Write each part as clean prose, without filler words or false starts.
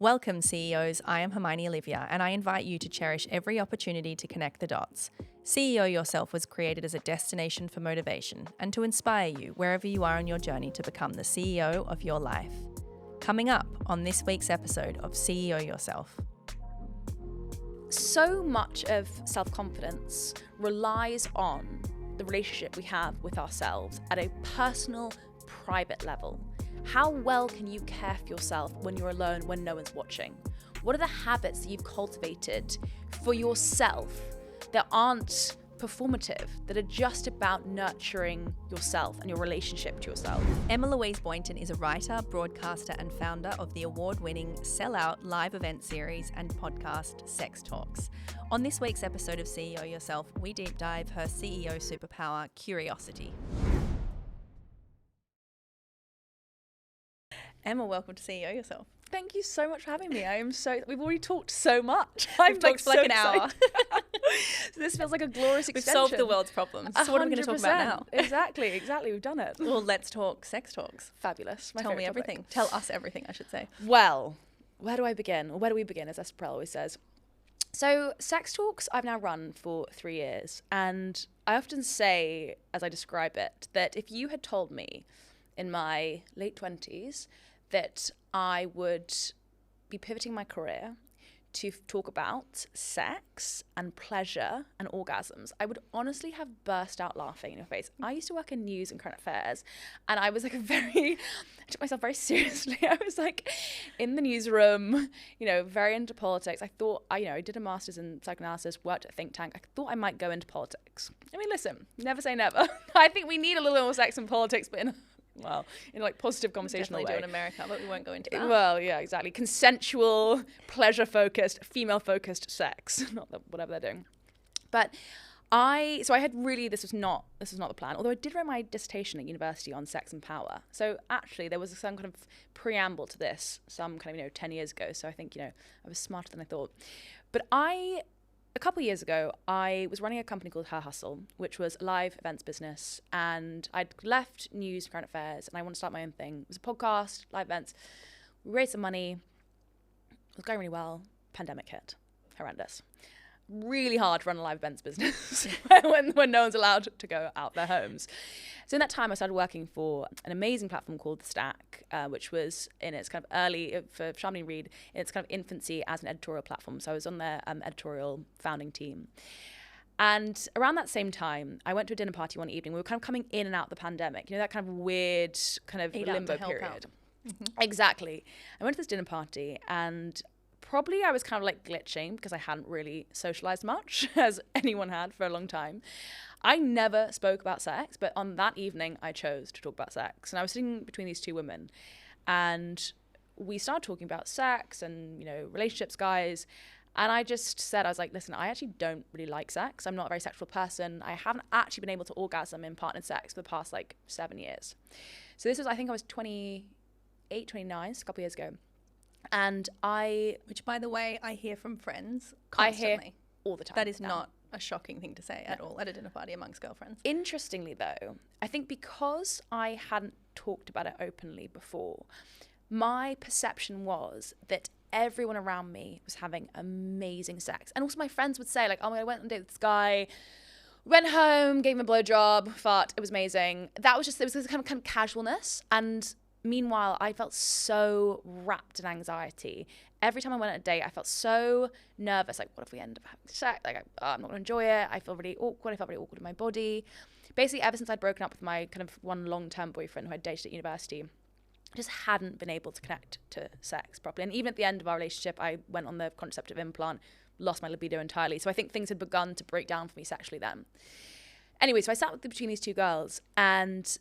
Welcome, CEOs. I am Hermione Olivia, and I invite you to cherish every opportunity to connect the dots. CEO Yourself was created as a destination for motivation and to inspire you wherever you are on your journey to become the CEO of your life. Coming up on this week's episode of CEO Yourself. So much of self-confidence relies on the relationship we have with ourselves at a personal, private level. How well can you care for yourself when you're alone, when no one's watching? What are the habits that you've cultivated for yourself that aren't performative, that are just about nurturing yourself and your relationship to yourself? Emma Louise Boynton is a writer, broadcaster, and founder of the award-winning Sell-Out live event series and podcast Sex Talks. On this week's episode of CEO Yourself, we deep dive her CEO superpower, curiosity. Emma, welcome to CEO Yourself. Thank you so much for having me. We've already talked so much. We've talked for like an hour. So this feels like a glorious extension. We've solved the world's problems. So what are we going to talk about now? Exactly. We've done it. Well, let's talk sex talks. Fabulous. Tell me everything. Tell us everything, I should say. Well, where do I begin? Or where do we begin, as Esther Perel always says? So sex talks I've now run for 3 years. And I often say, as I describe it, that if you had told me in my late 20s that I would be pivoting my career to talk about sex and pleasure and orgasms, I would honestly have burst out laughing in your face. I used to work in news and current affairs, and I was like I took myself very seriously. I was like in the newsroom, very into politics. I thought, I did a master's in psychoanalysis, worked at a think tank. I thought I might go into politics. I mean, listen, never say never. I think we need a little more sex in politics, but in like positive conversational way. Definitely do in America, but we won't go into that. Well, yeah, exactly. Consensual, pleasure-focused, female-focused sex. Not that, whatever they're doing. But I had really, this was not the plan. Although I did write my dissertation at university on sex and power. So actually there was some kind of preamble to this, 10 years ago. So I think, I was smarter than I thought. But a couple of years ago, I was running a company called Her Hustle, which was a live events business. And I'd left news, current affairs, and I wanted to start my own thing. It was a podcast, live events. We raised some money. It was going really well. Pandemic hit. Horrendous. Really hard to run a live events business when no one's allowed to go out their homes. So in that time, I started working for an amazing platform called The Stack, which was in its kind of early, for Charmaine Reed, in its kind of infancy as an editorial platform. So I was on their editorial founding team. And around that same time, I went to a dinner party one evening. We were kind of coming in and out of the pandemic, that kind of weird kind of limbo period. Mm-hmm. Exactly. I went to this dinner party, and probably I was kind of like glitching because I hadn't really socialized much, as anyone had for a long time. I never spoke about sex, but on that evening I chose to talk about sex. And I was sitting between these two women, and we started talking about sex and, relationships, guys. And I just said, I was like, listen, I actually don't really like sex. I'm not a very sexual person. I haven't actually been able to orgasm in partnered sex for the past 7 years. So this was, I think I was 28, 29, a couple of years ago. And which by the way, I hear from friends constantly. I hear all the time. That is not a shocking thing to say at all at a dinner party amongst girlfriends. Interestingly though, I think because I hadn't talked about it openly before, my perception was that everyone around me was having amazing sex. And also my friends would say I went on a date with this guy, went home, gave him a blowjob, fart, it was amazing. There was this kind of casualness. And meanwhile, I felt so wrapped in anxiety. Every time I went on a date, I felt so nervous. What if we end up having sex? I'm not going to enjoy it. I feel really awkward. I felt really awkward in my body. Basically, ever since I'd broken up with my kind of one long-term boyfriend who I'd dated at university, I just hadn't been able to connect to sex properly. And even at the end of our relationship, I went on the contraceptive implant, lost my libido entirely. So I think things had begun to break down for me sexually then. Anyway, so I sat between these two girls, and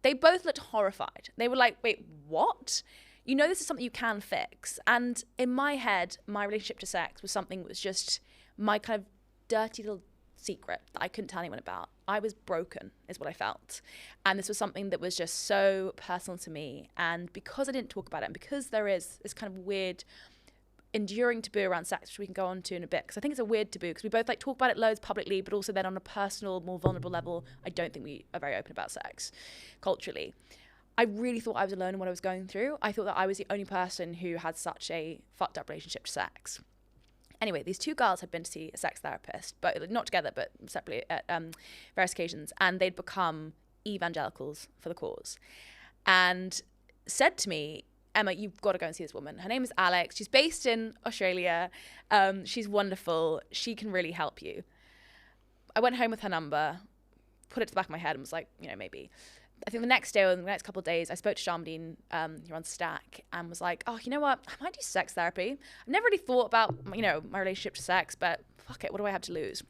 they both looked horrified. They were like, wait, what? This is something you can fix. And in my head, my relationship to sex was something that was just my kind of dirty little secret that I couldn't tell anyone about. I was broken, is what I felt. And this was something that was just so personal to me. And because I didn't talk about it, and because there is this kind of weird enduring taboo around sex, which we can go on to in a bit, because I think it's a weird taboo, because we both talk about it loads publicly, but also then on a personal, more vulnerable level, I don't think we are very open about sex culturally. I really thought I was alone in what I was going through. I thought that I was the only person who had such a fucked up relationship to sex. Anyway, these two girls had been to see a sex therapist, but not together, but separately at various occasions, and they'd become evangelicals for the cause, and said to me, Emma, you've got to go and see this woman. Her name is Alex. She's based in Australia. She's wonderful. She can really help you. I went home with her number, put it to the back of my head and was like, maybe. I think the next day or the next couple of days, I spoke to Sharmadine, who runs Stack, and was like, oh, you know what? I might do sex therapy. I've never really thought about, my relationship to sex, but fuck it. What do I have to lose?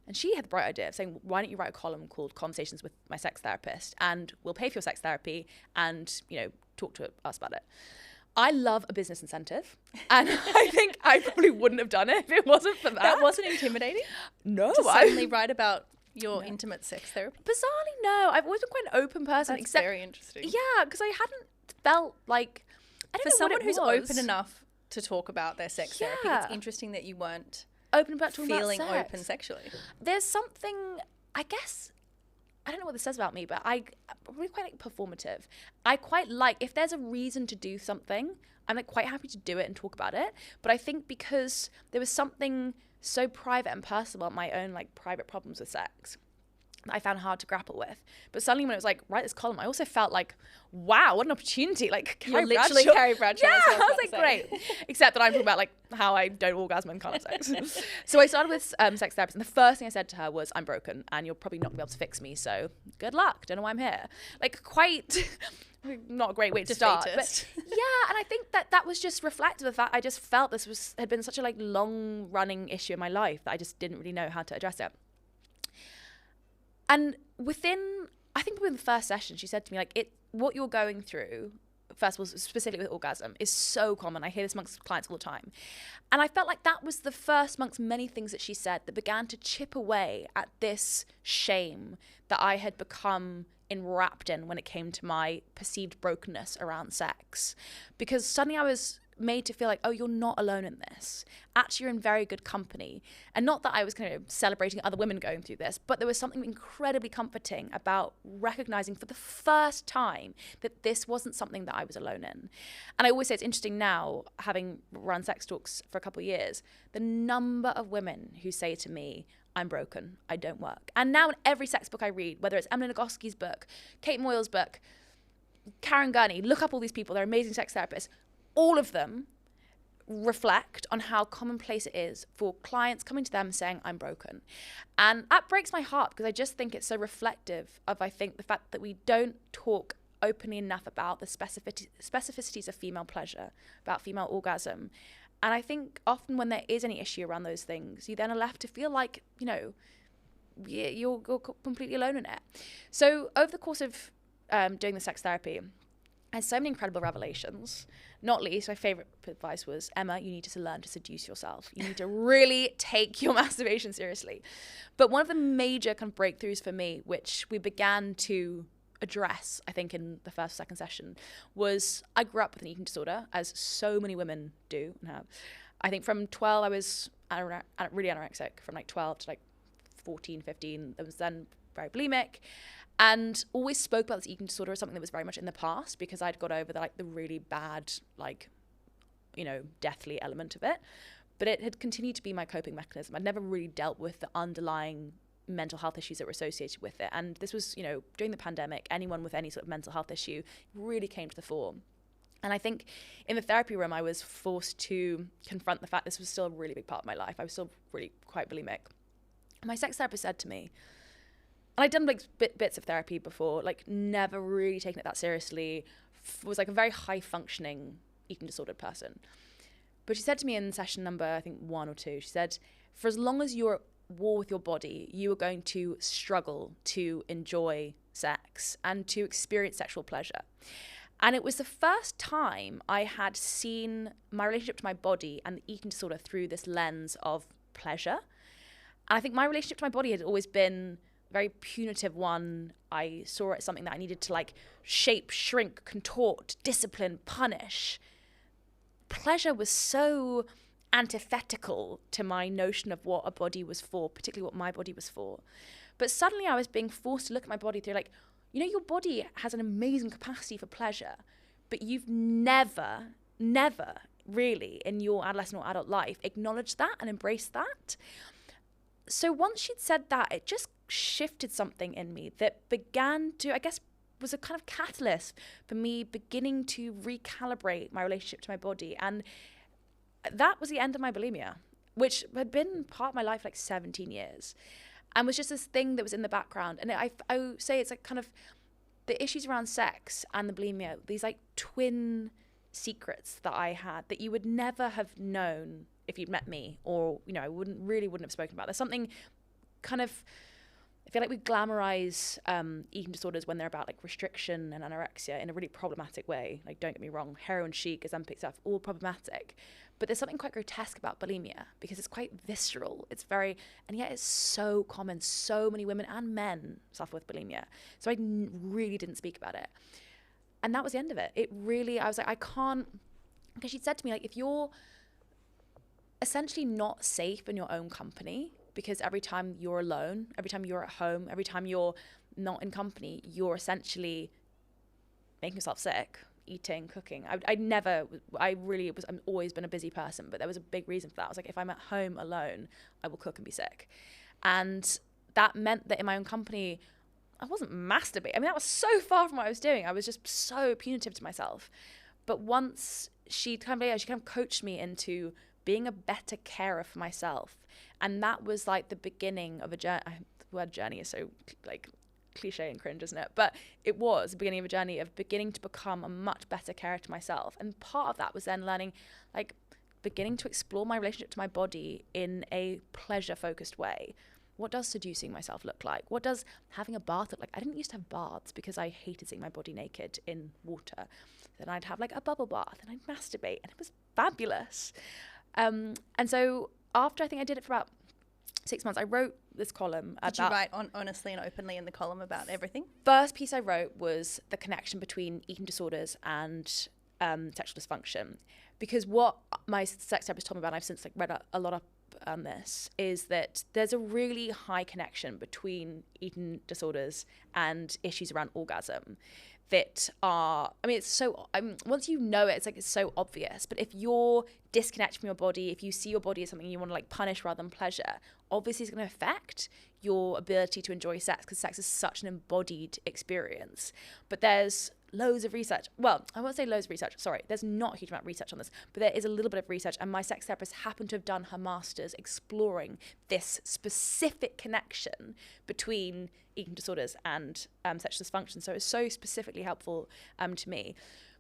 And she had the bright idea of saying, why don't you write a column called Conversations with My Sex Therapist, and we'll pay for your sex therapy and, talk to us about it. I love a business incentive, and I think I probably wouldn't have done it if it wasn't for that. That wasn't intimidating? No. To suddenly write about your intimate sex therapy? Bizarrely, no. I've always been quite an open person. That's very interesting. Yeah, because I hadn't felt like... I don't for know someone what it who's was. open enough to talk about their sex therapy, it's interesting that you weren't open about talking feeling about sex. open sexually. There's something, I guess... I don't know what this says about me, but I'm really quite performative. I quite like, if there's a reason to do something, I'm quite happy to do it and talk about it. But I think because there was something so private and personal about my own private problems with sex that I found hard to grapple with. But suddenly when it was write this column, I also felt wow, what an opportunity. You're literally Carrie Bradshaw. Yeah, I was great. Except that I'm talking about how I don't orgasm and can't have sex. So I started with sex therapist, and the first thing I said to her was, I'm broken and you're probably not going to be able to fix me, so good luck. Don't know why I'm here. Quite not a great way to start. But yeah, and I think that was just reflective of the fact I just felt this had been such a long running issue in my life that I just didn't really know how to address it. And within the first session, she said to me, what you're going through, first of all, specifically with orgasm, is so common. I hear this amongst clients all the time. And I felt like that was the first amongst many things that she said that began to chip away at this shame that I had become enwrapped in when it came to my perceived brokenness around sex. Because suddenly I was made to feel oh, you're not alone in this. Actually, you're in very good company. And not that I was kind of celebrating other women going through this, but there was something incredibly comforting about recognizing for the first time that this wasn't something that I was alone in. And I always say it's interesting now, having run sex talks for a couple of years, the number of women who say to me, I'm broken, I don't work. And now in every sex book I read, whether it's Emily Nagoski's book, Kate Moyle's book, Karen Gurney, look up all these people, they're amazing sex therapists. All of them reflect on how commonplace it is for clients coming to them saying, I'm broken. And that breaks my heart because I just think it's so reflective of, I think, the fact that we don't talk openly enough about the specificities of female pleasure, about female orgasm. And I think often when there is any issue around those things, you then are left to feel you're completely alone in it. So over the course of doing the sex therapy, I had so many incredible revelations. Not least, my favorite advice was, Emma, you need to learn to seduce yourself. You need to really take your masturbation seriously. But one of the major kind of breakthroughs for me, which we began to address, I think, in the first or second session, was I grew up with an eating disorder, as so many women do and have. I think from 12, I was really anorexic. From 12 to 14, 15, I was then very bulimic. And always spoke about this eating disorder as something that was very much in the past because I'd got over the really bad, deathly element of it. But it had continued to be my coping mechanism. I'd never really dealt with the underlying mental health issues that were associated with it. And this was, during the pandemic, anyone with any sort of mental health issue really came to the fore. And I think in the therapy room, I was forced to confront the fact this was still a really big part of my life. I was still really quite bulimic. And my sex therapist said to me, and I'd done bits of therapy before, never really taken it that seriously, was a very high functioning eating disordered person. But she said to me in session number, I think 1 or 2, she said, for as long as you're at war with your body, you are going to struggle to enjoy sex and to experience sexual pleasure. And it was the first time I had seen my relationship to my body and the eating disorder through this lens of pleasure. And I think my relationship to my body had always been very punitive one. I saw it as something that I needed to shape, shrink, contort, discipline, punish. Pleasure was so antithetical to my notion of what a body was for, particularly what my body was for. But suddenly I was being forced to look at my body through you know, your body has an amazing capacity for pleasure, but you've never really in your adolescent or adult life acknowledged that and embraced that. So once she'd said that, it just shifted something in me that began to, I guess, was a kind of catalyst for me beginning to recalibrate my relationship to my body. And that was the end of my bulimia, which had been part of my life like 17 years and was just this thing that was in the background. And I would say it's like kind of the issues around sex and the bulimia, these like twin secrets that I had that you would never have known if you'd met me, or, you know, I wouldn't have spoken about. There's something kind of, I feel like we glamorize eating disorders when they're about like restriction and anorexia in a really problematic way. Like, don't get me wrong, heroin chic, unpacks stuff, all problematic. But there's something quite grotesque about bulimia because it's quite visceral. It's very, and yet it's so common. So many women and men suffer with bulimia. So I really didn't speak about it. And that was the end of it. It really, I was like, I can't, because she'd said to me, like, if you're essentially not safe in your own company, because every time you're alone, every time you're at home, every time you're not in company, you're essentially making yourself sick, eating, cooking. I've always been a busy person, but there was a big reason for that. I was like, if I'm at home alone, I will cook and be sick. And that meant that in my own company, I wasn't masturbating. I mean, that was so far from what I was doing. I was just so punitive to myself. But once she kind of coached me into being a better carer for myself. And that was like the beginning of a journey. The word journey is so like cliche and cringe, isn't it? But it was the beginning of a journey of beginning to become a much better carer to myself. And part of that was then learning, like, beginning to explore my relationship to my body in a pleasure-focused way. What does seducing myself look like? What does having a bath look like? I didn't used to have baths because I hated seeing my body naked in water. Then I'd have like a bubble bath and I'd masturbate, and it was fabulous. And so after I think I did it for about 6 months, I wrote this column about... Did you write honestly and openly in the column about everything? First piece I wrote was the connection between eating disorders and sexual dysfunction. Because what my sex therapist told me about, and I've since read a lot up on this, is that there's a really high connection between eating disorders and issues around orgasm that are, I mean, it's so, once you know it, it's so obvious. But if you're disconnected from your body, if you see your body as something you want to like punish rather than pleasure, obviously it's going to affect your ability to enjoy sex, because sex is such an embodied experience. But there's loads of research. Well, I won't say loads of research. Sorry, there's not a huge amount of research on this, but there is a little bit of research. And my sex therapist happened to have done her master's exploring this specific connection between eating disorders and sexual dysfunction. So it's so specifically helpful to me.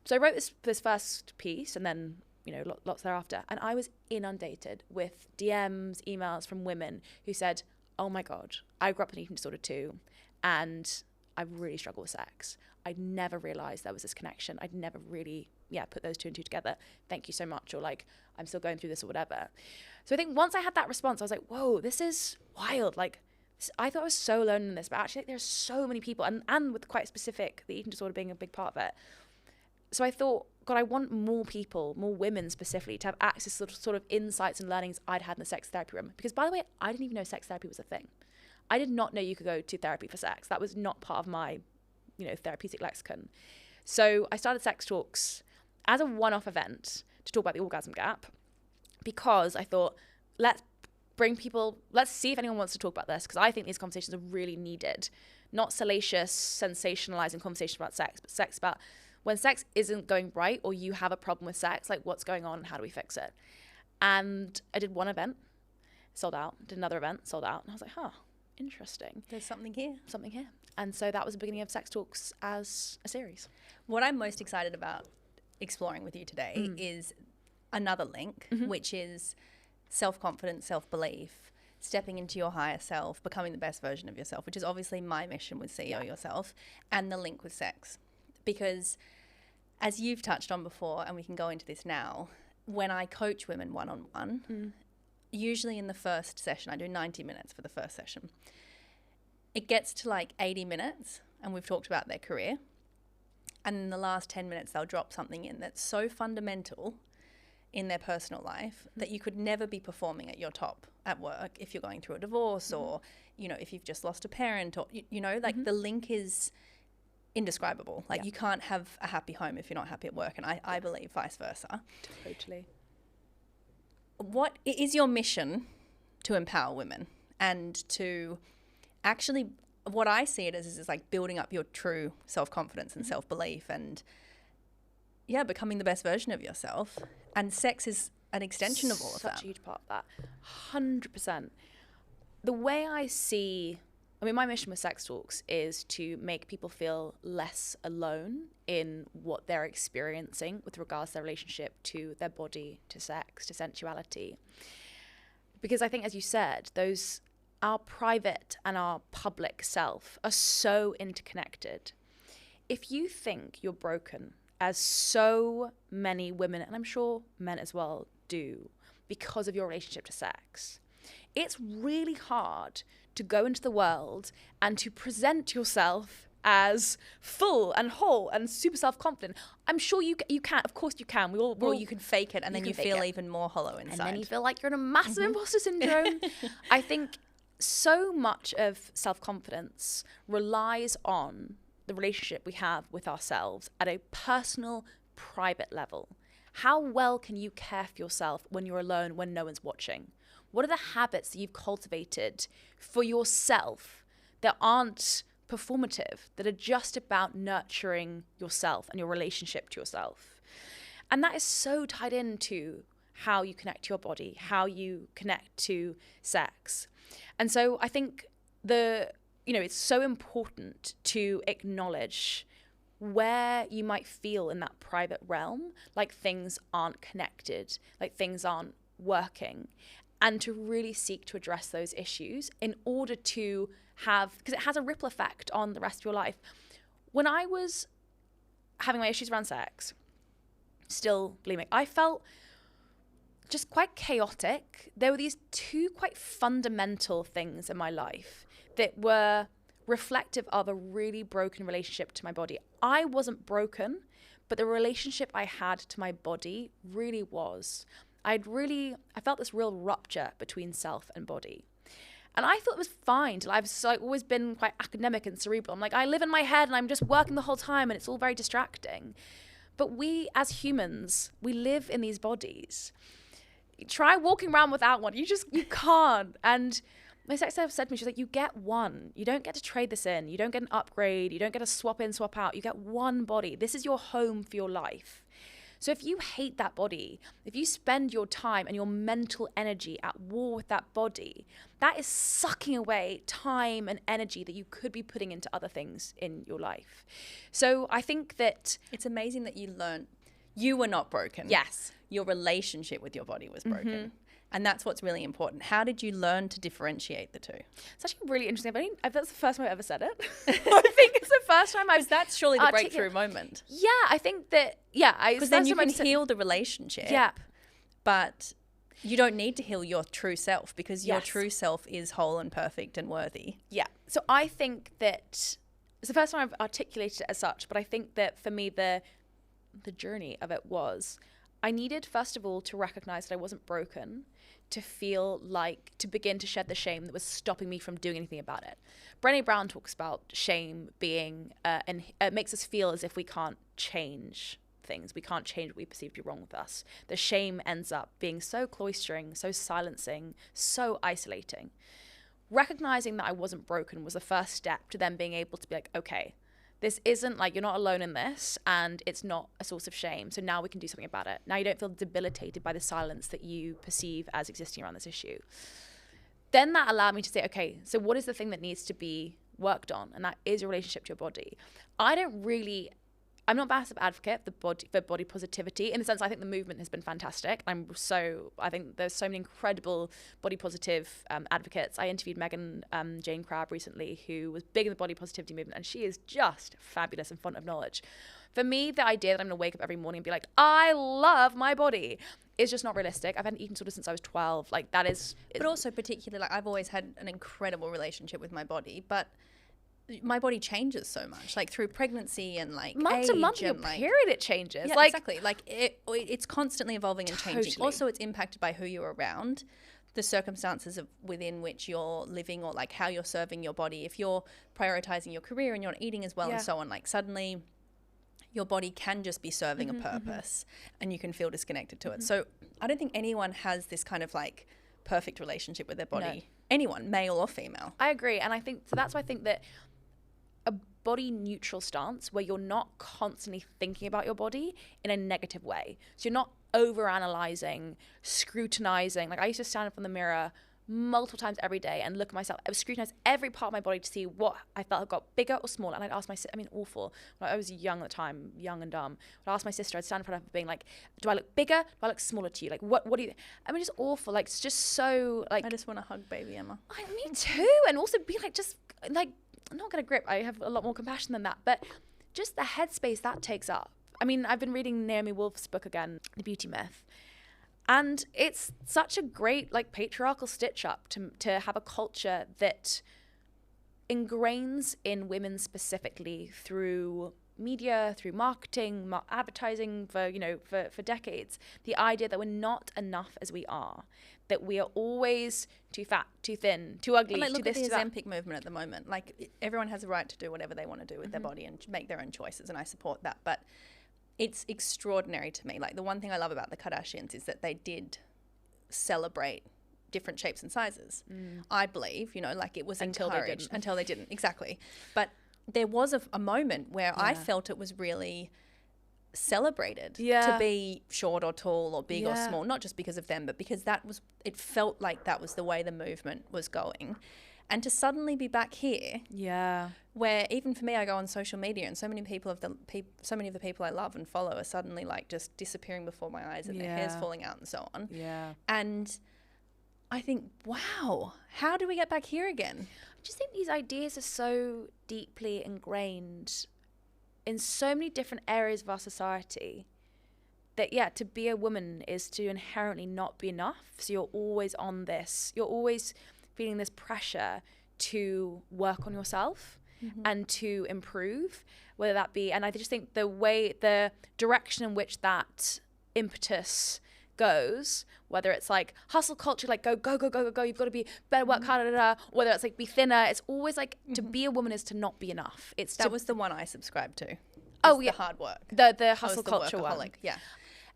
So I wrote this first piece, and then, you know, lots thereafter. And I was inundated with DMs, emails from women who said, oh my God, I grew up with an eating disorder too, and I really struggle with sex. I'd never realized there was this connection. I'd never really, put those two and two together. Thank you so much. Or like, I'm still going through this or whatever. So I think once I had that response, I was like, whoa, this is wild. Like, I thought I was so alone in this, but actually there's so many people, and with quite specific, the eating disorder being a big part of it. So I thought, God, I want more people, more women specifically, to have access to sort of insights and learnings I'd had in the sex therapy room. Because by the way, I didn't even know sex therapy was a thing. I did not know you could go to therapy for sex. That was not part of my, therapeutic lexicon. So I started Sex Talks as a one-off event to talk about the orgasm gap, because I thought, let's see if anyone wants to talk about this, because I think these conversations are really needed. Not salacious, sensationalizing conversations about sex, but sex about when sex isn't going right, or you have a problem with sex, like what's going on and how do we fix it? And I did one event, sold out, did another event, sold out. And I was like, interesting. There's something here. And so that was the beginning of Sex Talks as a series. What I'm most excited about exploring with you today is another link, which is self-confidence, self-belief, stepping into your higher self, becoming the best version of yourself, which is obviously my mission with CEO Yourself, and the link with sex. Because as you've touched on before, and we can go into this now, when I coach women one-on-one, usually in the first session, I do 90 minutes for the first session. It gets to like 80 minutes, and we've talked about their career. And in the last 10 minutes, they'll drop something in that's so fundamental in their personal life that you could never be performing at your top at work if you're going through a divorce or, if you've just lost a parent or, the link is indescribable. Like you can't have a happy home if you're not happy at work. And I believe vice versa. Totally. What is your mission to empower women and to actually, what I see it as is like building up your true self-confidence and self-belief and becoming the best version of yourself. And sex is an extension of all of that. Such a huge part of that. 100%. The way I see, my mission with Sex Talks is to make people feel less alone in what they're experiencing with regards to their relationship to their body, to sex, to sensuality. Because I think, as you said, our private and our public self are so interconnected. If you think you're broken, as so many women, and I'm sure men as well, do because of your relationship to sex, it's really hard to go into the world and to present yourself as full and whole and super self-confident. I'm sure you can. Of course you can. Or you can fake it and then you feel even more hollow inside. And then you feel like you're in a massive imposter syndrome. I think so much of self-confidence relies on the relationship we have with ourselves at a personal, private level. How well can you care for yourself when you're alone, when no one's watching? What are the habits that you've cultivated for yourself that aren't performative, that are just about nurturing yourself and your relationship to yourself? And that is so tied into how you connect to your body, how you connect to sex. And so I think it's so important to acknowledge where you might feel in that private realm, like things aren't connected, like things aren't working, and to really seek to address those issues in order to because it has a ripple effect on the rest of your life. When I was having my issues around sex, still bulimic, I felt just quite chaotic. There were these two quite fundamental things in my life that were reflective of a really broken relationship to my body. I wasn't broken, but the relationship I had to my body really was. I felt this real rupture between self and body. And I thought it was fine. I've always been quite academic and cerebral. I'm like, I live in my head and I'm just working the whole time and it's all very distracting. But we, as humans, we live in these bodies. Try walking around without one. You can't. And my sex therapist said to me, she's like, you get one. You don't get to trade this in. You don't get an upgrade. You don't get to swap in, swap out. You get one body. This is your home for your life. So if you hate that body, if you spend your time and your mental energy at war with that body, that is sucking away time and energy that you could be putting into other things in your life. So I think that it's amazing that you learned you were not broken. Yes. Your relationship with your body was broken. Mm-hmm. And that's what's really important. How did you learn to differentiate the two? It's actually really interesting. That's the first time I've ever said it. I think it's the first time I've... That's surely the breakthrough moment. Yeah, I think that... Because then you can heal the relationship. Yeah. But you don't need to heal your true self because your true self is whole and perfect and worthy. Yeah. So I think that... It's the first time I've articulated it as such, but I think that for me, the journey of it was... I needed, first of all, to recognize that I wasn't broken, to begin to shed the shame that was stopping me from doing anything about it. Brené Brown talks about shame being, and it makes us feel as if we can't change things. We can't change what we perceive to be wrong with us. The shame ends up being so cloistering, so silencing, so isolating. Recognizing that I wasn't broken was the first step to then being able to be like, okay, this isn't like, you're not alone in this and it's not a source of shame. So now we can do something about it. Now you don't feel debilitated by the silence that you perceive as existing around this issue. Then that allowed me to say, okay, so what is the thing that needs to be worked on? And that is your relationship to your body. I'm not a massive advocate for body positivity in the sense I think the movement has been fantastic. I think there's so many incredible body positive advocates. I interviewed Megan Jane Crabb recently, who was big in the body positivity movement, and she is just fabulous and font of knowledge. For me, the idea that I'm going to wake up every morning and be like, I love my body is just not realistic. I've had an eating disorder since I was 12. Like that is... But also particularly, like I've always had an incredible relationship with my body, but my body changes so much, like through pregnancy and like month age to month, your period, it changes. Yeah, exactly. Like it's constantly evolving and changing. Totally. Also, it's impacted by who you're around. the circumstances within which you're living, or like how you're serving your body. If you're prioritizing your career and you're not eating as well and so on, like suddenly your body can just be serving a purpose and you can feel disconnected to it. So I don't think anyone has this kind of like perfect relationship with their body. No. Anyone, male or female. I agree. And I think, so that's why I think that a body neutral stance where you're not constantly thinking about your body in a negative way. So you're not over-analyzing, scrutinizing. Like I used to stand up in the mirror multiple times every day and look at myself. I would scrutinize every part of my body to see what I felt had got bigger or smaller. And I'd ask my sister, awful. When I was young at the time, young and dumb. I'd ask my sister, I'd stand in front of her being like, do I look bigger? Do I look smaller to you? Like, what do you, just awful. Like, it's just so, like. I just want to hug baby Emma. Me too. And also be like, just like, I'm not going to grip. I have a lot more compassion than that. But just the headspace that takes up. I've been reading Naomi Wolf's book again, The Beauty Myth. And it's such a great, like, patriarchal stitch up to have a culture that ingrains in women specifically through media, through marketing, advertising for decades, the idea that we're not enough as we are, that we are always too fat, too thin, too ugly, like, too this, look too at that. the Ozempic movement at the moment. Like, everyone has a right to do whatever they want to do with their body and make their own choices, and I support that. But it's extraordinary to me. Like, the one thing I love about the Kardashians is that they did celebrate different shapes and sizes. I believe, like, it was encouraged until they didn't. Exactly. But there was a moment where I felt it was really celebrated to be short or tall or big or small, not just because of them, but because it felt like that was the way the movement was going. And to suddenly be back here, where even for me, I go on social media and so many of the people I love and follow are suddenly like just disappearing before my eyes and their hair's falling out and so on. And I think, wow, how do we get back here again? I just think these ideas are so deeply ingrained in so many different areas of our society that, to be a woman is to inherently not be enough. So you're always on this. You're always feeling this pressure to work on yourself and to improve, whether that be, and I just think the direction in which that impetus goes, whether it's like hustle culture, like go, you've got to be better, work harder, whether it's like be thinner, it's always like to be a woman is to not be enough. That was the one I subscribed to. The hard work. The hustle culture one. Yeah.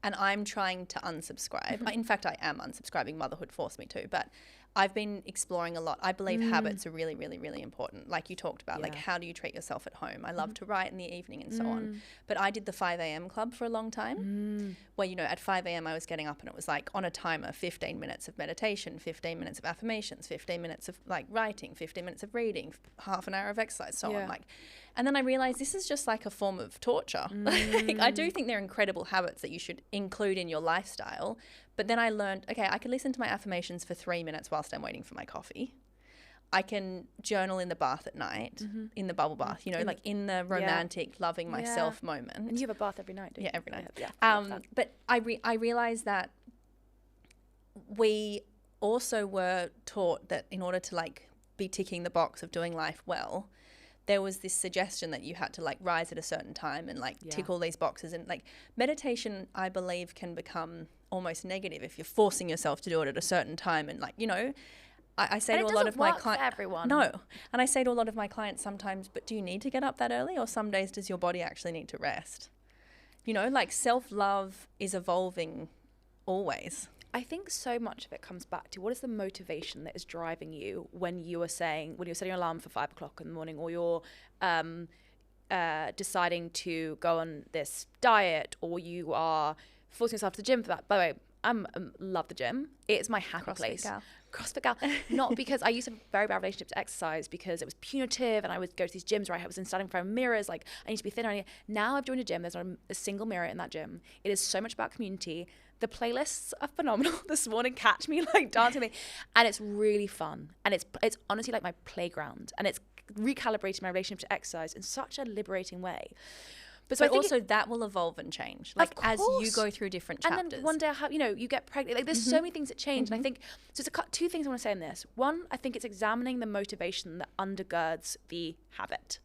And I'm trying to unsubscribe. In fact, I am unsubscribing. Motherhood forced me to. But I've been exploring a lot. I believe habits are really, really, really important. Like you talked about, like how do you treat yourself at home? I love to write in the evening and so on. But I did the 5 a.m. club for a long time where, at 5 a.m. I was getting up and it was like on a timer, 15 minutes of meditation, 15 minutes of affirmations, 15 minutes of like writing, 15 minutes of reading, half an hour of exercise, so on. And then I realized this is just like a form of torture. Like, I do think they're incredible habits that you should include in your lifestyle. But then I learned, okay, I can listen to my affirmations for 3 minutes whilst I'm waiting for my coffee. I can journal in the bath at night, in the bubble bath, like in the romantic, loving myself moment. And you have a bath every night, don't you? Yeah, every night. But I realized that we also were taught that in order to like be ticking the box of doing life well, there was this suggestion that you had to like rise at a certain time and like tick all these boxes. And like meditation, I believe, can become almost negative if you're forcing yourself to do it at a certain time. And like, I say to a lot of my clients, everyone. No. And I say to a lot of my clients sometimes, but do you need to get up that early? Or some days does your body actually need to rest? Like self-love is evolving always. I think so much of it comes back to what is the motivation that is driving you when you're setting your alarm for 5 o'clock in the morning, or you're deciding to go on this diet, or you are forcing yourself to the gym for that. By the way, I love the gym. It's my happy place. CrossFit gal. Not because I used to have a very bad relationship to exercise because it was punitive and I would go to these gyms where I was standing in front of mirrors like I need to be thinner. Now I've joined a gym. There's not a single mirror in that gym. It is so much about community. The playlists are phenomenal. This morning, catch me like dancing with me. And it's really fun. And it's honestly like my playground. And it's recalibrating my relationship to exercise in such a liberating way. But so also that will evolve and change, like as you go through different chapters. And then one day, you get pregnant. Like there's so many things that change. And I think, so it's two things I want to say in this. One, I think it's examining the motivation that undergirds the habit.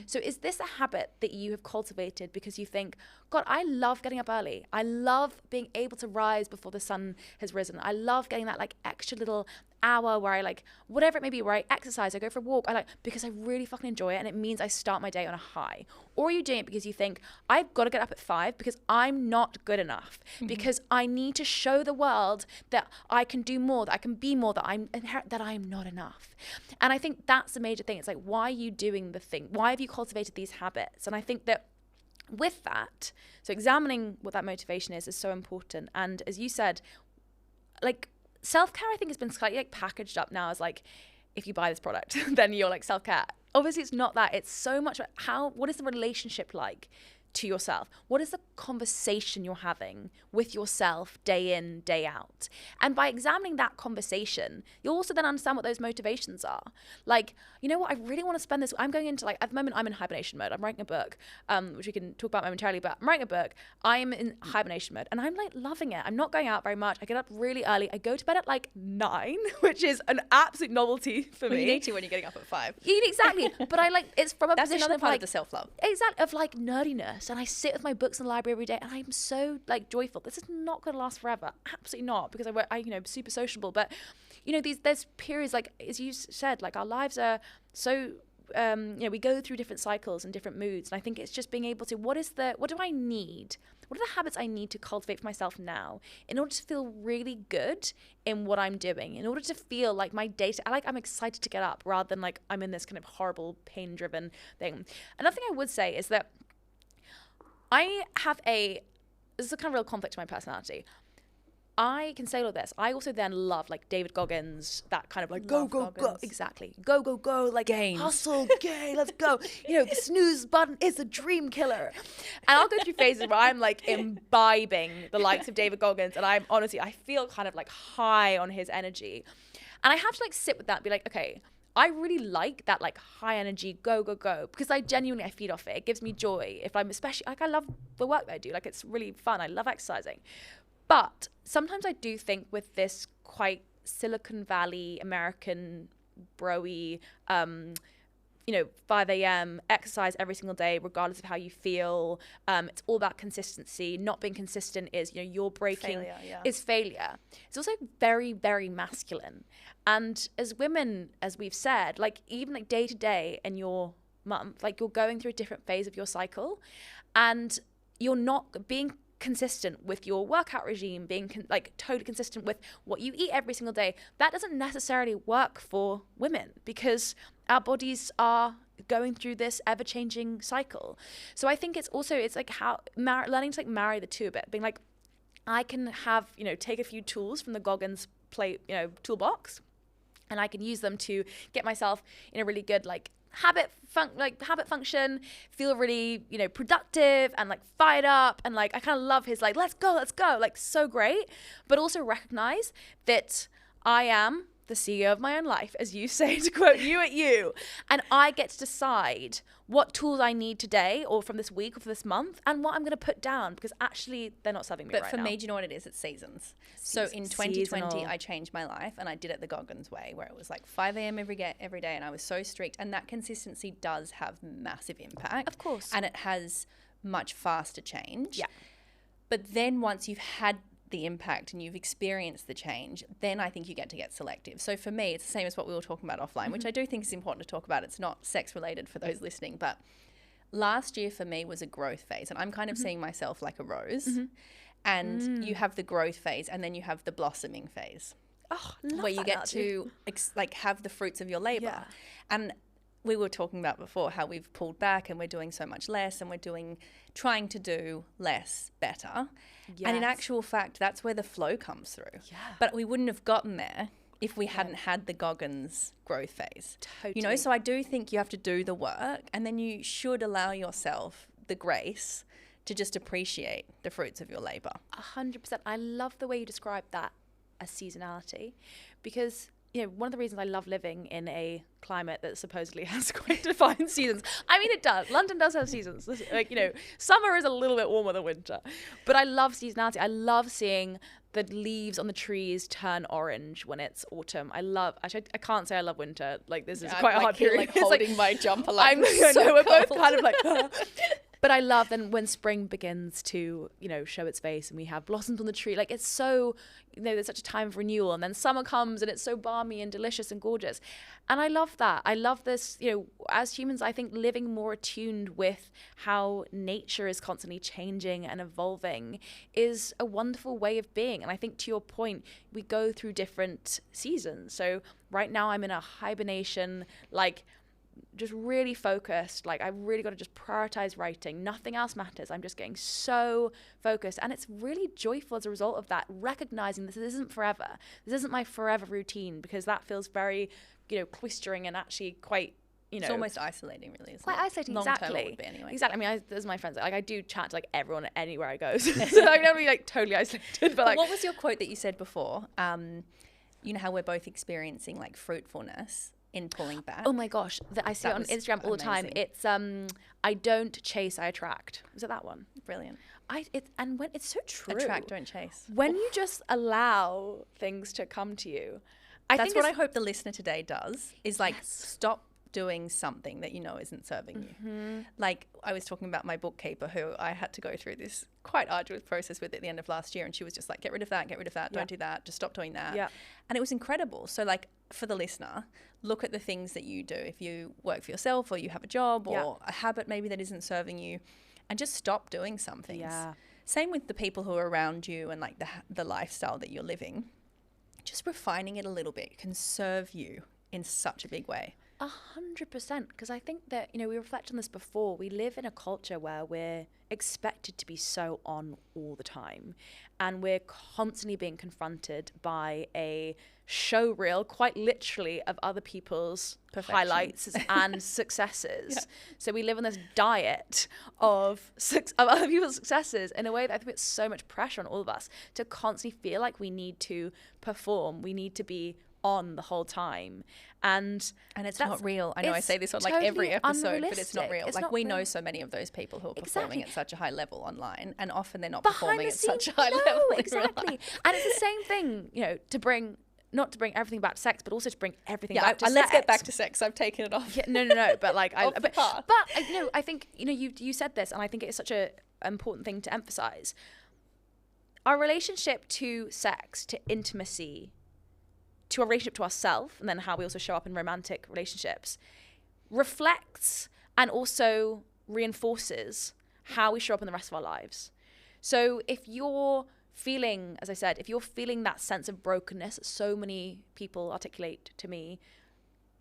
So is this a habit that you have cultivated because you think God, I love getting up early. I love being able to rise before the sun has risen. I love getting that like extra little hour where I like, whatever it may be, where I exercise, I go for a walk, because I really fucking enjoy it, and it means I start my day on a high. Or are you doing it because you think, I've got to get up at 5 because I'm not good enough, because I need to show the world that I can do more, that I can be more, that I'm not enough. And I think that's the major thing. It's like, why are you doing the thing? Why have you cultivated these habits? And I think that with that, so examining what that motivation is so important. And as you said, like, self-care, I think, has been slightly like packaged up now as like, if you buy this product, then you're like self-care. Obviously, it's not that. It's so much about what is the relationship like to yourself? What is the conversation you're having with yourself day in, day out? And by examining that conversation, you'll also then understand what those motivations are. Like, you know what, I really want to spend this, I'm going into like, at the moment I'm in hibernation mode. I'm writing a book, which we can talk about momentarily, but I'm writing a book. I'm in hibernation mode and I'm like loving it. I'm not going out very much. I get up really early. I go to bed at like 9, which is an absolute novelty for me. You need to when you're getting up at 5. Exactly. But I like, it's from a That's position another of part like, of the self-love. Exactly, of like nerdiness. And I sit with my books in the library every day and I'm so like joyful. This is not going to last forever. Absolutely not, because I you know, super sociable. But you know, there's periods, like as you said, like our lives are so you know, we go through different cycles and different moods, and I think it's just being able to, what do I need? What are the habits I need to cultivate for myself now in order to feel really good in what I'm doing, in order to feel like my day, I'm excited to get up rather than like I'm in this kind of horrible pain-driven thing. Another thing I would say is that this is a kind of real conflict to my personality. I can say all this. I also then love like David Goggins, that kind of like go, exactly. Go, like Gains. Hustle, gay, let's go. You know, the snooze button is a dream killer. And I'll go through phases where I'm like imbibing the likes of David Goggins, and I feel kind of like high on his energy. And I have to like sit with that and be like, okay, I really like that like high energy, go, because I feed off it. It gives me joy. If I'm especially, like I love the work that I do. Like it's really fun. I love exercising. But sometimes I do think with this quite Silicon Valley, American, bro-y, 5 a.m., exercise every single day, regardless of how you feel. It's all about consistency. Not being consistent is, you're breaking, is failure. It's also very, very masculine. And as women, as we've said, like even like day to day in your month, like you're going through a different phase of your cycle, and you're not being consistent with your workout regime, being totally consistent with what you eat every single day. That doesn't necessarily work for women because our bodies are going through this ever-changing cycle. So I think it's like how learning to like marry the two a bit, being like, I can have, take a few tools from the Goggins toolbox, and I can use them to get myself in a really good habit function, feel really productive and fired up, and I kind of love his let's go, so great, but also recognize that I am the CEO of my own life, as you say, to quote you at you, and I get to decide what tools I need today or from this week or for this month and what I'm going to put down, because actually they're not serving me right now. But for me, do you know what it is? It's seasons. So in 2020, I changed my life and I did it the Goggins way, where it was 5 a.m. every day, and I was so strict, and that consistency does have massive impact. Of course. And it has much faster change. Yeah. But then once you've had the impact and you've experienced the change, then I think you get to get selective. So for me, it's the same as what we were talking about offline, which I do think is important to talk about. It's not sex related for those listening, but last year for me was a growth phase, and I'm kind of seeing myself like a rose, and you have the growth phase and then you have the blossoming phase. Oh, where you get to have the fruits of your labor. Yeah. And we were talking about before how we've pulled back and we're doing so much less, and we're trying to do less better. Yes. And in actual fact, that's where the flow comes through. Yeah. But we wouldn't have gotten there if we hadn't had the Goggins growth phase. Totally. So I do think you have to do the work, and then you should allow yourself the grace to just appreciate the fruits of your labor. 100%. I love the way you describe that as seasonality, because one of the reasons I love living in a climate that supposedly has quite defined seasons. I mean, it does. London does have seasons. Summer is a little bit warmer than winter. But I love seasonality. I love seeing the leaves on the trees turn orange when it's autumn. Actually, I can't say I love winter. This is quite a hard period. Holding my jumper we're both kind of But I love then when spring begins to, show its face and we have blossoms on the tree. Like it's so, there's such a time of renewal, and then summer comes and it's so balmy and delicious and gorgeous. And I love that. I love this, as humans, I think living more attuned with how nature is constantly changing and evolving is a wonderful way of being. And I think to your point, we go through different seasons. So right now I'm in a hibernation, like just really focused. Like I've really got to just prioritize writing. Nothing else matters. I'm just getting so focused. And it's really joyful as a result of that, recognizing this isn't forever. This isn't my forever routine, because that feels very, cloistering and actually quite, it's almost isolating, really. Quite isolating, exactly. It would be anyway. Exactly. I mean, there's my friends. Like I do chat to like everyone anywhere I go, so I'm never really like totally isolated. But like, what was your quote that you said before? How we're both experiencing like fruitfulness in pulling back. Oh my gosh, I see it on Instagram all the time. It's I don't chase, I attract. Was it that one? Brilliant. When it's so true. Attract, don't chase. When you just allow things to come to you. That's what I hope the listener today does, is like stop doing something that isn't serving you. Like I was talking about my bookkeeper, who I had to go through this quite arduous process with at the end of last year, and she was just like, get rid of that, don't do that, just stop doing that. And it was incredible. So like for the listener, look at the things that you do. If you work for yourself, or you have a job, or a habit maybe that isn't serving you, and just stop doing some things. Same with the people who are around you and like the lifestyle that you're living. Just refining it a little bit can serve you in such a big way. 100%, because I think that, we reflect on this before. We live in a culture where we're expected to be so on all the time, and we're constantly being confronted by a show reel, quite literally, of other people's highlights and successes. So we live on this diet of other people's successes in a way that I think puts so much pressure on all of us to constantly feel like we need to perform, we need to be on the whole time, and it's not real. I know I say this on like totally every episode, but it's not real. It's like not we real. know so many of those people who are performing at such a high level online, and often they're not Behind performing the at such a scenes, high level. Exactly. And it's the same thing, not to bring everything back to sex, but also to bring everything back to sex. Let's get back to sex. I've taken it off. No. But like, I think you said this, and I think it's such a important thing to emphasize. Our relationship to sex, to intimacy, to our relationship to ourselves, and then how we also show up in romantic relationships, reflects and also reinforces how we show up in the rest of our lives. So if you're feeling, as I said, if you're feeling that sense of brokenness that so many people articulate to me,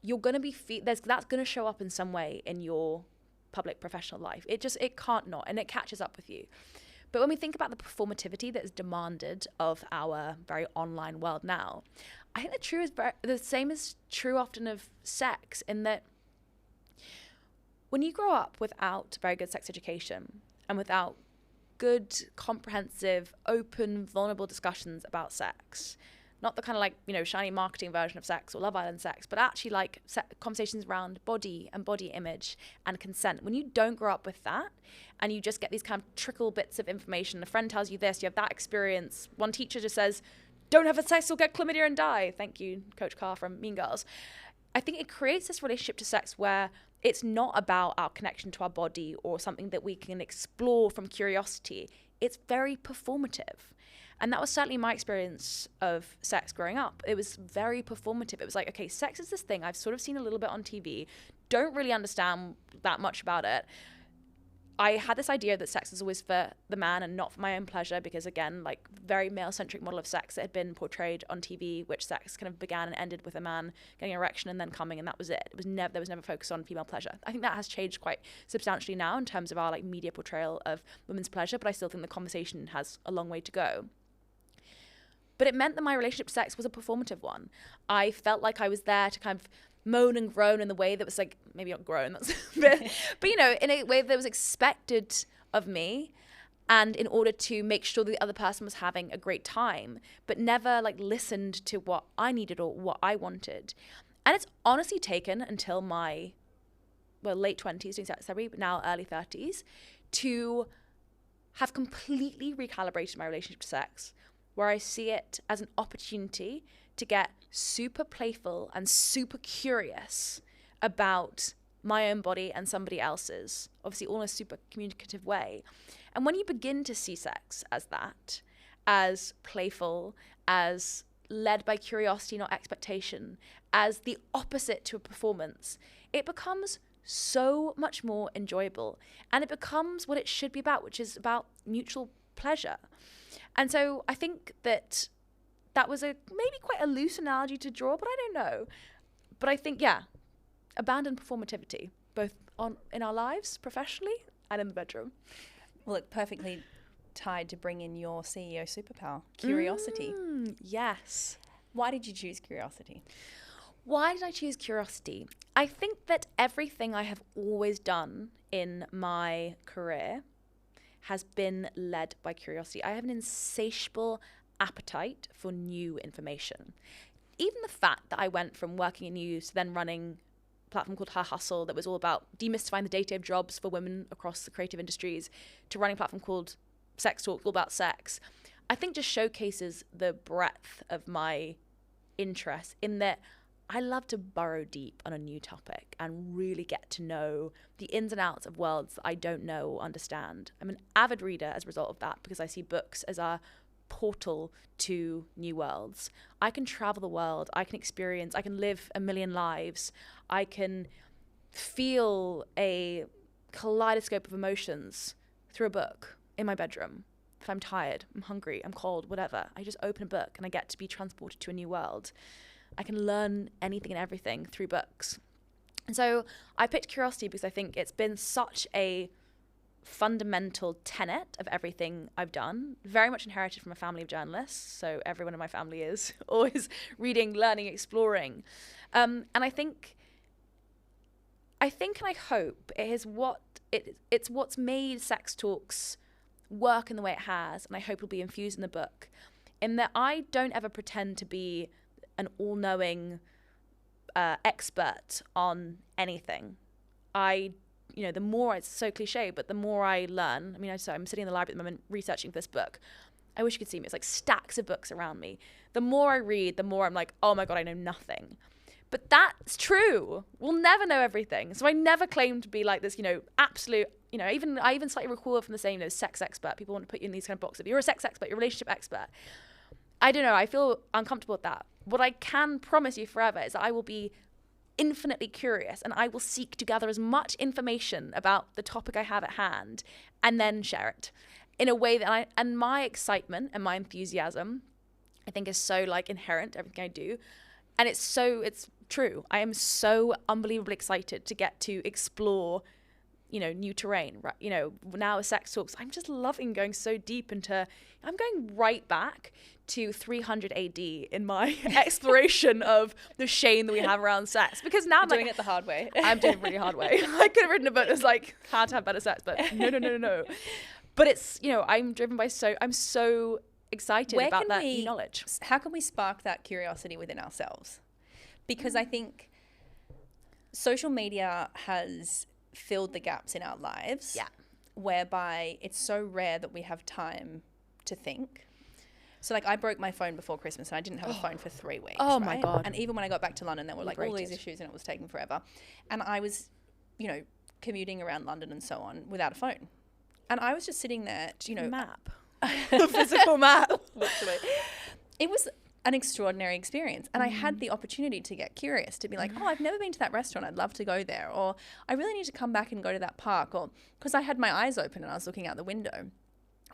you're going to be that's going to show up in some way in your public professional life. It can't not, and it catches up with you. But when we think about the performativity that is demanded of our very online world now, I think the same is true often of sex, in that when you grow up without very good sex education and without good, comprehensive, open, vulnerable discussions about sex, not the kind of like, shiny marketing version of sex or Love Island sex, but actually like conversations around body and body image and consent. When you don't grow up with that, and you just get these kind of trickle bits of information, a friend tells you this, you have that experience, one teacher just says, don't have sex, you'll get chlamydia and die. Thank you, Coach Carr from Mean Girls. I think it creates this relationship to sex where it's not about our connection to our body or something that we can explore from curiosity. It's very performative. And that was certainly my experience of sex growing up. It was very performative. It was like, okay, sex is this thing I've sort of seen a little bit on TV, don't really understand that much about it. I had this idea that sex is always for the man and not for my own pleasure, because again, like very male-centric model of sex that had been portrayed on TV, which sex kind of began and ended with a man getting an erection and then coming, and that was it. There was never focus on female pleasure. I think that has changed quite substantially now in terms of our like media portrayal of women's pleasure, but I still think the conversation has a long way to go. But it meant that my relationship to sex was a performative one. I felt like I was there to kind of moan and groan in the way that was like, maybe not groan, that's but in a way that was expected of me, and in order to make sure that the other person was having a great time, but never like listened to what I needed or what I wanted. And it's honestly taken until my late 20s, doing sex therapy, but now early 30s, to have completely recalibrated my relationship to sex, where I see it as an opportunity to get super playful and super curious about my own body and somebody else's, obviously all in a super communicative way. And when you begin to see sex as that, as playful, as led by curiosity, not expectation, as the opposite to a performance, it becomes so much more enjoyable. And it becomes what it should be about, which is about mutual pleasure. And so I think that was a maybe quite a loose analogy to draw, but I don't know. But I think, yeah, abandon performativity, both in our lives, professionally, and in the bedroom. Well, it perfectly tied to bring in your CEO superpower, curiosity. Yes. Why did you choose curiosity? Why did I choose curiosity? I think that everything I have always done in my career has been led by curiosity. I have an insatiable appetite for new information. Even the fact that I went from working in news to then running a platform called Her Hustle that was all about demystifying the day-to-day of jobs for women across the creative industries, to running a platform called Sex Talk, all about sex, I think just showcases the breadth of my interest in that I love to burrow deep on a new topic and really get to know the ins and outs of worlds that I don't know or understand. I'm an avid reader as a result of that, because I see books as a portal to new worlds. I can travel the world, I can experience, I can live a million lives, I can feel a kaleidoscope of emotions through a book in my bedroom. If I'm tired, I'm hungry, I'm cold, whatever, I just open a book and I get to be transported to a new world. I can learn anything and everything through books. And so I picked curiosity because I think it's been such a fundamental tenet of everything I've done, very much inherited from a family of journalists. So everyone in my family is always reading, learning, exploring. And I think and I hope it is it's what's made Sex Talks work in the way it has, and I hope it'll be infused in the book, in that I don't ever pretend to be an all-knowing expert on anything. The more, it's so cliche, but the more I learn, I'm sitting in the library at the moment researching for this book. I wish you could see me. It's like stacks of books around me. The more I read, the more I'm like, oh my God, I know nothing. But that's true. We'll never know everything. So I never claim to be like this, absolute, I even slightly recall from the saying, sex expert. People want to put you in these kind of boxes. You're a sex expert, you're a relationship expert. I don't know. I feel uncomfortable with that. What I can promise you forever is that I will be infinitely curious, and I will seek to gather as much information about the topic I have at hand and then share it in a way that and my excitement and my enthusiasm, I think, is so inherent to everything I do. And it's true. I am so unbelievably excited to get to explore, new terrain, right? Now with Sex Talks, I'm just loving going so deep I'm going right back to 300 AD in my exploration of the shame that we have around sex. Because now I'm doing it the hard way. I'm doing it really hard way. I could have written a book that's how to have better sex, but no. But it's, I'm so excited about that new knowledge. How can we spark that curiosity within ourselves? Because I think social media has filled the gaps in our lives, whereby it's so rare that we have time to think. So I broke my phone before Christmas and I didn't have a phone for 3 weeks. Oh right? my God. And even when I got back to London, there were all these issues and it was taking forever. And I was, commuting around London and so on without a phone. And I was just sitting there, map. A physical map. Literally. It was an extraordinary experience. And I had the opportunity to get curious, to be like, I've never been to that restaurant. I'd love to go there. Or I really need to come back and go to that park. Or because I had my eyes open and I was looking out the window.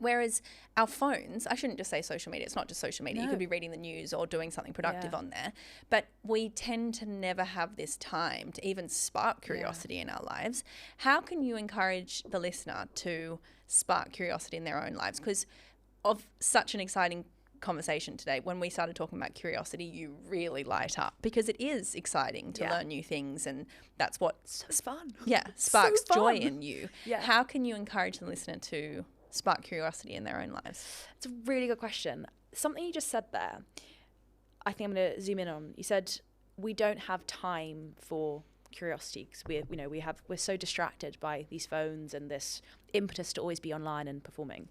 Whereas our phones, I shouldn't just say social media, it's not just social media. No. You could be reading the news or doing something productive on there. But we tend to never have this time to even spark curiosity in our lives. How can you encourage the listener to spark curiosity in their own lives? Because of such an exciting conversation today, when we started talking about curiosity, you really light up, because it is exciting to learn new things, and that's what fun. Sparks joy in you. How can you encourage the listener to spark curiosity in their own lives? It's a really good question. Something you just said there, I think I'm going to zoom in on. You said we don't have time for curiosity because we're so distracted by these phones and this impetus to always be online and performing.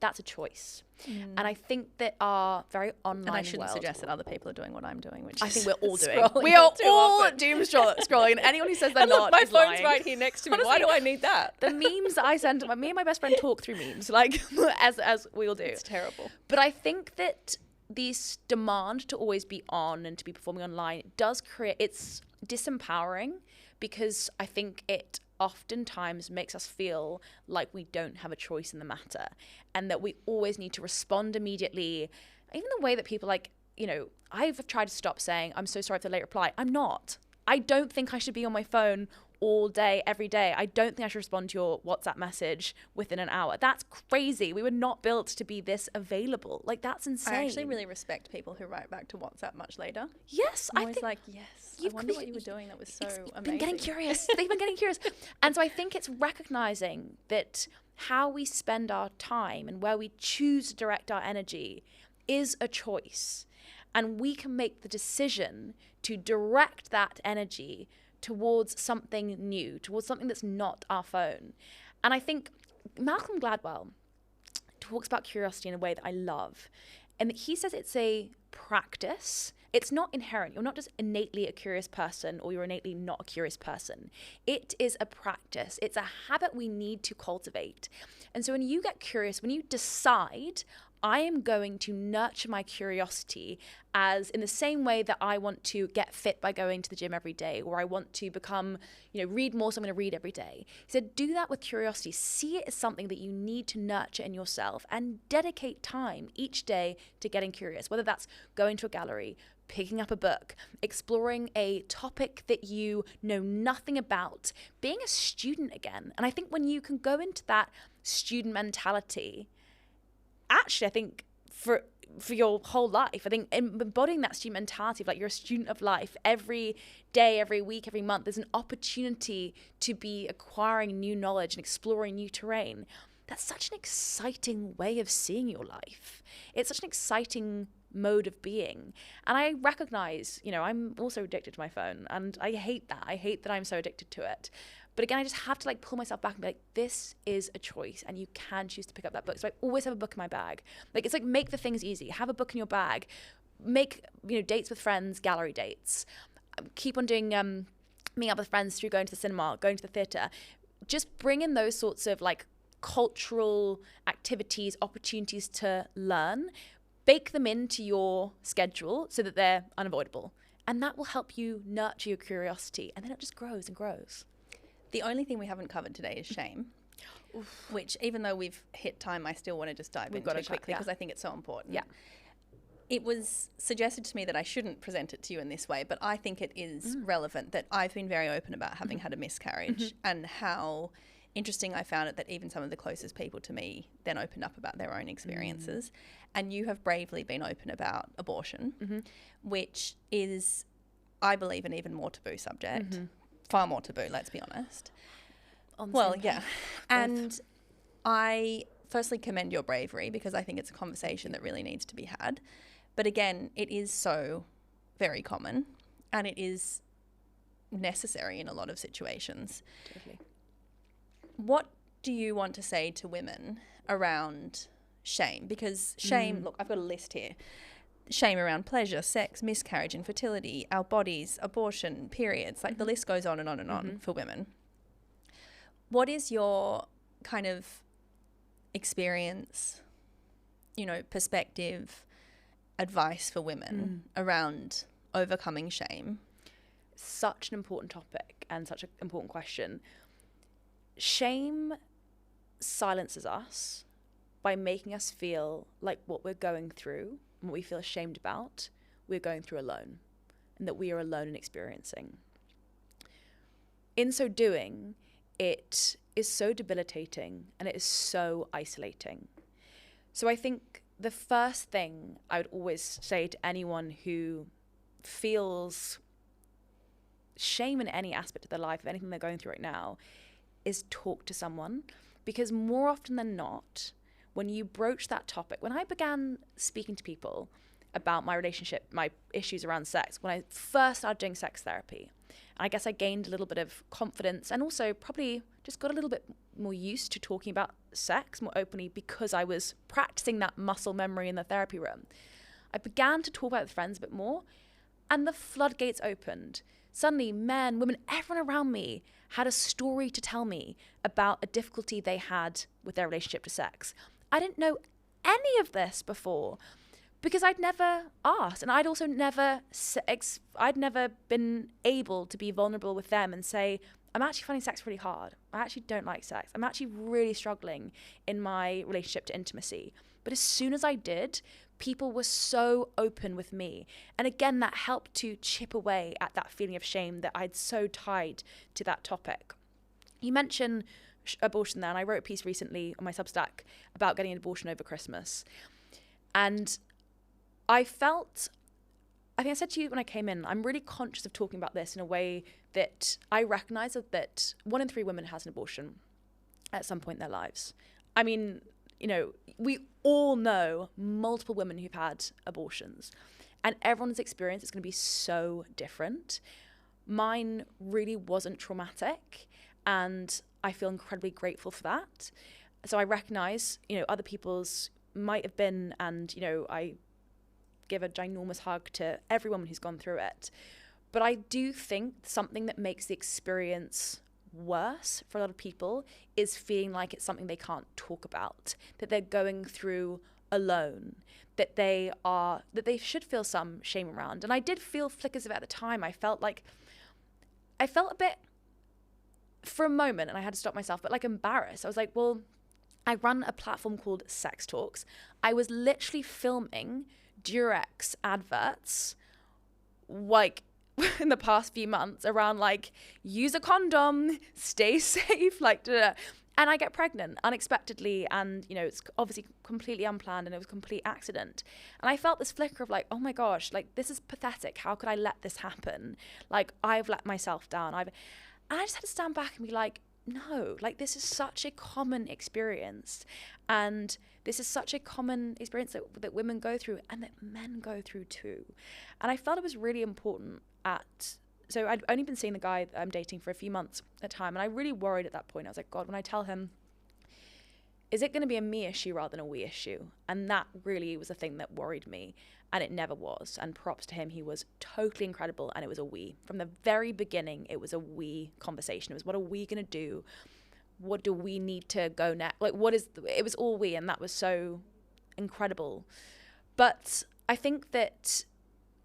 that's a choice. And I think that our very online And I shouldn't world, suggest that other people are doing what I'm doing, which I is think we're all doing. scrolling We are too all often. doom scrolling. And anyone who says they're And look, not, my is phone's lying. right here next to me. Why Honestly, do I need that? The memes that I send, me and my best friend talk through memes, like as we all do. It's terrible. But I think that this demand to always be on and to be performing online does create, it's disempowering, because I think it oftentimes makes us feel like we don't have a choice in the matter, and that we always need to respond immediately. Even the way that people, like, you know, I've tried to stop saying, I'm so sorry for the late reply. I'm not. I don't think I should be on my phone all day, every day. I don't think I should respond to your WhatsApp message within an hour. That's crazy. We were not built to be this available. Like, that's insane. I actually really respect people who write back to WhatsApp much later. Yes, I'm I always think like, yes, I wonder what you were doing. That was so amazing. been getting curious. They've been getting curious. And so I think it's recognizing that how we spend our time and where we choose to direct our energy is a choice. And we can make the decision to direct that energy towards something new, towards something that's not our phone. And I think Malcolm Gladwell talks about curiosity in a way that I love. And he says it's a practice. It's not inherent. You're not just innately a curious person, or you're innately not a curious person. It is a practice. It's a habit we need to cultivate. And so when you get curious, when you decide, I am going to nurture my curiosity, as in the same way that I want to get fit by going to the gym every day, or I want to become, read more, so I'm going to read every day. He said, do that with curiosity. See it as something that you need to nurture in yourself, and dedicate time each day to getting curious, whether that's going to a gallery, picking up a book, exploring a topic that you know nothing about, being a student again. And I think when you can go into that student mentality, actually, I think for your whole life, I think embodying that student mentality of like you're a student of life every day, every week, every month, there's an opportunity to be acquiring new knowledge and exploring new terrain. That's such an exciting way of seeing your life. It's such an exciting mode of being. And I recognize, I'm also addicted to my phone, and I hate that. I hate that I'm so addicted to it. But again, I just have to pull myself back and be like, this is a choice, and you can choose to pick up that book. So I always have a book in my bag. It's like, make the things easy. Have a book in your bag. Make, dates with friends, gallery dates. Keep on doing, meeting up with friends through going to the cinema, going to the theatre. Just bring in those sorts of cultural activities, opportunities to learn. Bake them into your schedule so that they're unavoidable. And that will help you nurture your curiosity. And then it just grows and grows. The only thing we haven't covered today is shame, which, even though we've hit time, I still want to just dive into it quickly because I think it's so important. Yeah. It was suggested to me that I shouldn't present it to you in this way, but I think it is relevant that I've been very open about having had a miscarriage and how interesting I found it that even some of the closest people to me then opened up about their own experiences. And you have bravely been open about abortion, which is, I believe, an even more taboo subject. Far more taboo, let's be honest. And I firstly commend your bravery, because I think it's a conversation that really needs to be had. But again, it is so very common, and it is necessary in a lot of situations. Totally. What do you want to say to women around shame? Because shame, look, I've got a list here. Shame around pleasure, sex, miscarriage, infertility, our bodies, abortion, periods, the list goes on and on and on for women. What is your kind of experience, perspective, advice for women around overcoming shame? Such an important topic and such an important question. Shame silences us by making us feel like what we're going through, what we feel ashamed about, we're going through alone, and that we are alone in experiencing. In so doing, it is so debilitating and it is so isolating. So I think the first thing I would always say to anyone who feels shame in any aspect of their life, of anything they're going through right now, is talk to someone. Because more often than not, when you broach that topic, when I began speaking to people about my relationship, my issues around sex, when I first started doing sex therapy, I guess I gained a little bit of confidence, and also probably just got a little bit more used to talking about sex more openly because I was practicing that muscle memory in the therapy room. I began to talk about it with friends a bit more, and the floodgates opened. Suddenly, men, women, everyone around me had a story to tell me about a difficulty they had with their relationship to sex. I didn't know any of this before because I'd never asked, and I'd also I'd never been able to be vulnerable with them and say, I'm actually finding sex really hard. I actually don't like sex. I'm actually really struggling in my relationship to intimacy. But as soon as I did, people were so open with me. And again, that helped to chip away at that feeling of shame that I'd so tied to that topic. You mentioned abortion there, and I wrote a piece recently on my Substack about getting an abortion over Christmas. And I think I said to you when I came in, I'm really conscious of talking about this in a way that I recognize that 1 in 3 women has an abortion at some point in their lives. I mean, you know, we all know multiple women who've had abortions, and everyone's experience is going to be so different. Mine really wasn't traumatic, and I feel incredibly grateful for that. So I recognize, you know, other people's might have been, and, you know, I give a ginormous hug to every woman who's gone through it. But I do think something that makes the experience worse for a lot of people is feeling like it's something they can't talk about, that they're going through alone, that they should feel some shame around. And I did feel flickers of it at the time. I felt a bit, for a moment, and I had to stop myself, but like embarrassed. I was like, well, I run a platform called Sex Talks. I was literally filming Durex adverts, like, in the past few months around, like, use a condom, stay safe, like, and I get pregnant unexpectedly, and, you know, it's obviously completely unplanned, and it was a complete accident. And I felt this flicker of like, oh my gosh, like, this is pathetic. How could I let this happen? Like, I've let myself down. And I just had to stand back and be like, no, like, this is such a common experience, and this is such a common experience that women go through and that men go through too. And I felt it was really important so I'd only been seeing the guy that I'm dating for a few months at a time, and I really worried at that point. I was like, God, when I tell him, is it going to be a me issue rather than a we issue? And that really was a thing that worried me, and it never was. And props to him, he was totally incredible, and it was a we. From the very beginning, it was a we conversation. It was, what are we going to do? What do we need to go next? Like, it was all we, and that was so incredible. But I think that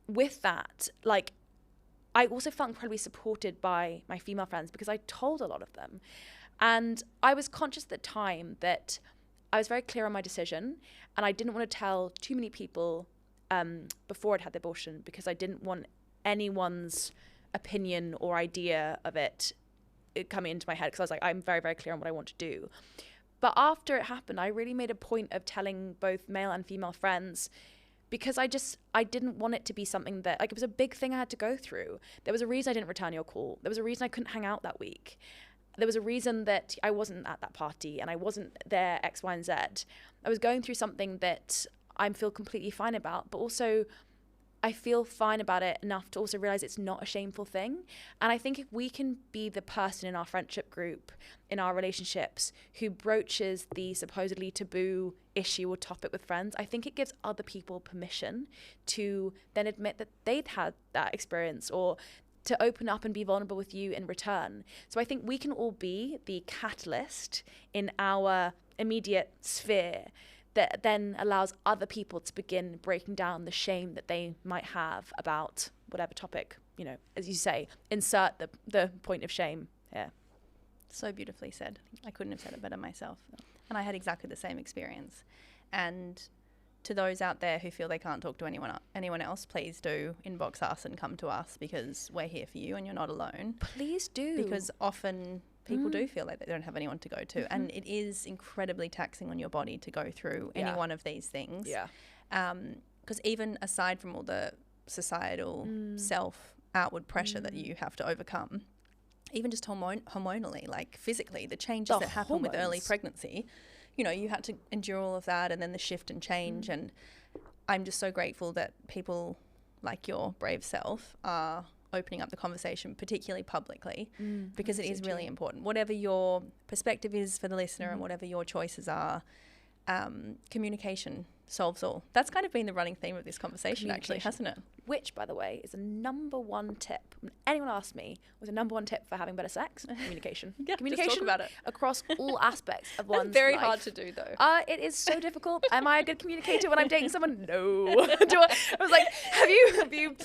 with that, like, I also felt incredibly supported by my female friends because I told a lot of them. And I was conscious at the time that I was very clear on my decision, and I didn't want to tell too many people before I'd had the abortion because I didn't want anyone's opinion or idea of it coming into my head, because I was like, I'm very, very clear on what I want to do. But after it happened, I really made a point of telling both male and female friends, because I didn't want it to be something that, like, it was a big thing I had to go through. There was a reason I didn't return your call. There was a reason I couldn't hang out that week. There was a reason that I wasn't at that party and I wasn't there, X, Y, and Z. I was going through something that I feel completely fine about, but also I feel fine about it enough to also realize it's not a shameful thing. And I think if we can be the person in our friendship group, in our relationships, who broaches the supposedly taboo issue or topic with friends, I think it gives other people permission to then admit that they'd had that experience, or to open up and be vulnerable with you in return. So I think we can all be the catalyst in our immediate sphere that then allows other people to begin breaking down the shame that they might have about whatever topic, you know, as you say, insert the point of shame here. So beautifully said. I couldn't have said it better myself. And I had exactly the same experience. And to those out there who feel they can't talk to anyone else, please do inbox us and come to us, because we're here for you and you're not alone. Please do. Because often people do feel like they don't have anyone to go to. And it is incredibly taxing on your body to go through any one of these things. Yeah. Because even aside from all the societal outward pressure that you have to overcome, even just hormonally, like physically, the changes that happen with early pregnancy, you know, you had to endure all of that, and then the shift and change. And I'm just so grateful that people like your brave self are opening up the conversation, particularly publicly, because it is really too. important. Whatever your perspective is for the listener and whatever your choices are, communication solves all. That's kind of been the running theme of this conversation, actually, hasn't it? Which, by the way, is a number one tip. When anyone asked me, was a number one tip for having better sex? Communication. Yeah, communication just talk about it. across all aspects of one's That's very life. hard to do, though. It is so difficult. Am I a good communicator when I'm dating someone? No. I was like, have you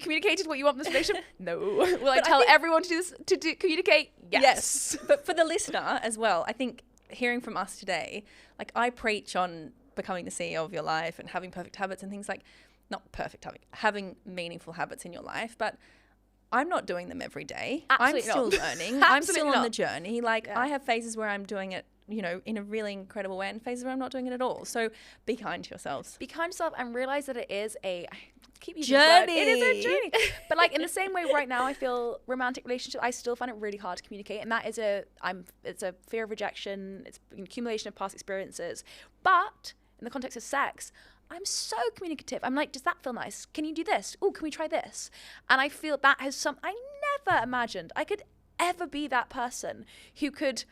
communicated what you want in this relationship? No. Will I tell everyone to do this, communicate? Yes. But for the listener as well, I think hearing from us today, like I preach on becoming the CEO of your life and having perfect habits and things like, not perfect habit, having meaningful habits in your life, but I'm not doing them every day. Absolutely I'm still not. learning. I'm still on not. the journey. Like Yeah. I have phases where I'm doing it, you know, in a really incredible way and phases where I'm not doing it at all. So be kind to yourselves. Be kind to yourself and realize that it is I keep using this word. Journey. It is a journey. But like in the same way right now I feel romantic relationships, I still find it really hard to communicate, and that is it's a fear of rejection, it's an accumulation of past experiences. But in the context of sex, I'm so communicative. I'm like, does that feel nice? Can you do this? Oh, can we try this? And I feel that has I never imagined I could ever be that person who could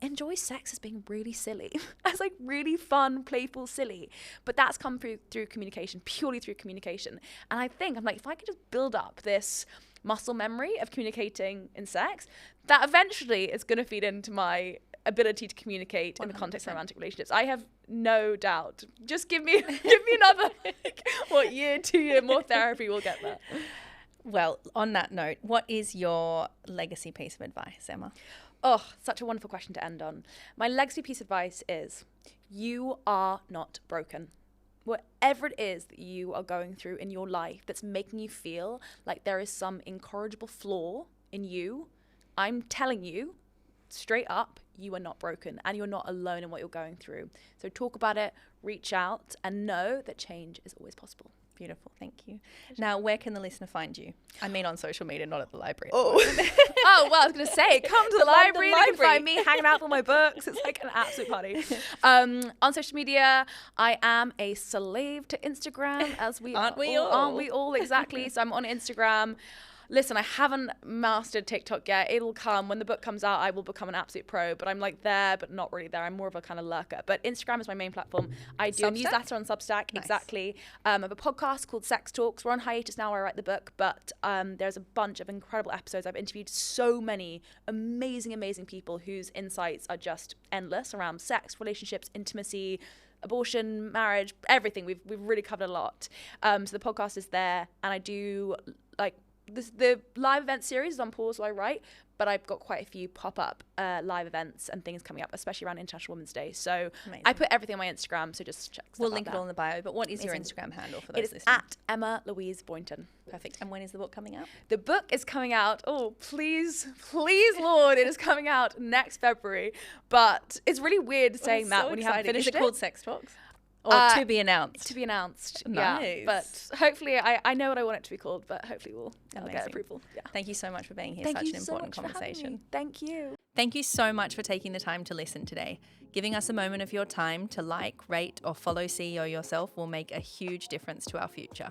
enjoy sex as being really silly, as like really fun, playful, silly. But that's come through communication, purely through communication. And I think I'm like, if I could just build up this muscle memory of communicating in sex, that eventually is going to feed into my ability to communicate 100%. In the context of romantic relationships. I have no doubt. Just give me another year, 2 year more therapy, we'll get there. Well, on that note, what is your legacy piece of advice, Emma? Oh, such a wonderful question to end on. My legacy piece of advice is, you are not broken. Whatever it is that you are going through in your life that's making you feel like there is some incorrigible flaw in you, I'm telling you, straight up, you are not broken and you're not alone in what you're going through. So talk about it, reach out, and know that change is always possible. Beautiful, thank you. Now, where can the listener find you? I mean on social media, not at the library. Oh, well, I was going to say, come to the library. They can find me hanging out with my books. It's like an absolute party. On social media, I am a slave to Instagram, as we Aren't we all? Aren't we all? Exactly. So I'm on Instagram. Listen, I haven't mastered TikTok yet. It'll come. When the book comes out, I will become an absolute pro. But I'm like there, but not really there. I'm more of a kind of lurker. But Instagram is my main platform. I do a newsletter on Substack. Nice. Exactly. I have a podcast called Sex Talks. We're on hiatus now where I write the book. But there's a bunch of incredible episodes. I've interviewed so many amazing, amazing people whose insights are just endless around sex, relationships, intimacy, abortion, marriage, everything. We've really covered a lot. So the podcast is there. And I do like... The live event series is on pause while I write, but I've got quite a few pop-up live events and things coming up, especially around International Women's Day. So amazing. I put everything on my Instagram, so just check. We'll link it all in the bio. But what is your Instagram handle for those listening? It is at Emma Louise Boynton. Perfect. And when is the book coming out? The book is coming out. Oh, please, Lord, it is coming out next February. But it's really weird saying that when you haven't finished it. Is it called Sex Talks? Or to be announced? To be announced. Nice. Yeah. But hopefully, I know what I want it to be called, but hopefully I'll get approval. Yeah. Thank you so much for being here. Such an important conversation. Thank you. Thank you so much for taking the time to listen today. Giving us a moment of your time to like, rate, or follow CEO Yourself will make a huge difference to our future.